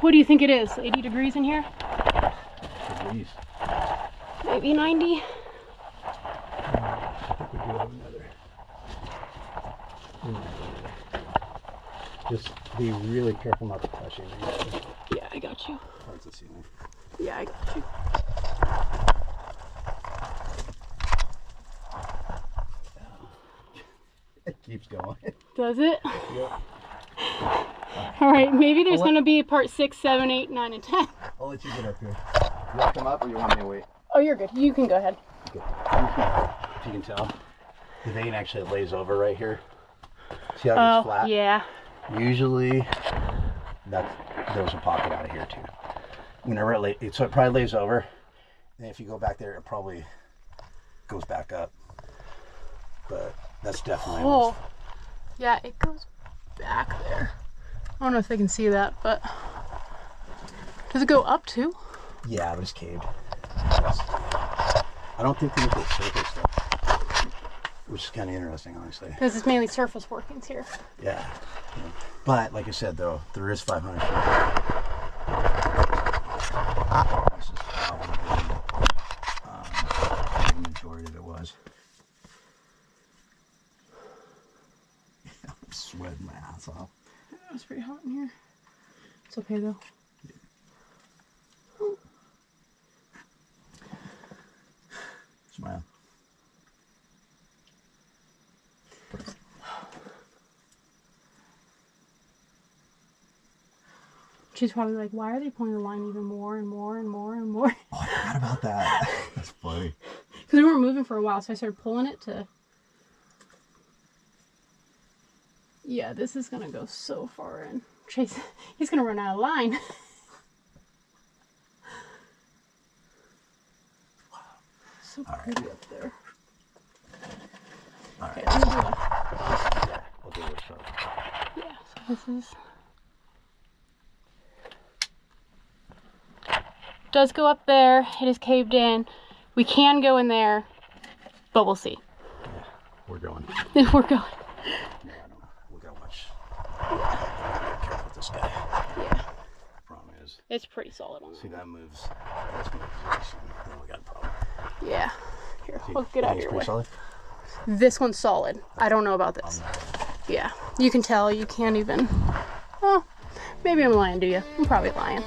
What do you think it is? 80 degrees in here? At least. Maybe 90? I think we do have another. Just be really careful not to touch anything. Yeah, I got you. Towards the ceiling. Yeah, I got you. It keeps going. Does it? Yep. All right, maybe there's going to be part 6, 7, 8, 9, and 10. I'll let you get up here. You want to come up or you want me to wait? Oh, you're good. You can go ahead. Okay. If you can tell, the vein actually lays over right here. See how it's flat? Yeah. Usually, there's a pocket out of here too. Whenever so it probably lays over, and if you go back there, it probably goes back up. But that's definitely. Oh, yeah, it goes back there. I don't know if they can see that, but does it go up too? Yeah, but it's caved. I don't think they look at surface stuff, which is kind of interesting, honestly. Because it's mainly surface workings here. Yeah. But like I said, though, there is 500 feet. This is probably the majority of it was. I'm sweating my ass off. It's pretty hot in here. It's okay though. Smile. She's probably like, why are they pulling the line even more and more and more and more? Oh, I forgot about that. That's funny. Because we weren't moving for a while, so I started pulling it to... Yeah, this is going to go so far in. Chase, he's going to run out of line. So pretty up there. All right. Okay, let me do it. Yeah, we'll do this first. Yeah, so this is... Does go up there. It is caved in. We can go in there, but we'll see. Yeah, we're going. We're going. No, I don't know. We gotta watch. Be careful with this guy. Yeah. The problem is, It's pretty solid on that. see that moves. That's moving very soon. Then we got a problem. Yeah. Here, See, we'll get out of it's your pretty way. solid. This one's solid. I don't know about this. Yeah. You can tell. You can't even... Oh, maybe I'm lying to you. I'm probably lying.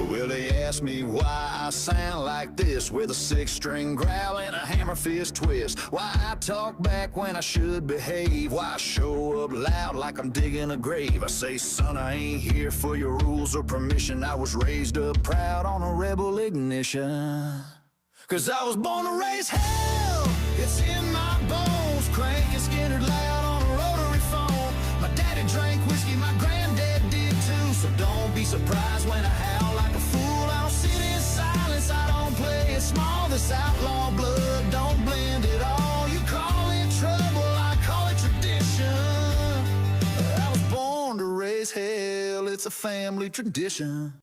Well, they ask me why I sound like this, with a 6-string growl and a hammer fist twist. Why I talk back when I should behave. Why I show up loud like I'm digging a grave. I say, son, I ain't here for your rules or permission. I was raised up proud on a rebel ignition. 'Cause I was born to raise hell. It's in my bones. Cranking Skinner loud on a rotary phone. My daddy drank whiskey, my granddad did too. So don't be surprised when I howl like a fool. I don't sit in silence, I don't play it small. This outlaw blood don't blend at all. You call it trouble, I call it tradition. I was born to raise hell, it's a family tradition.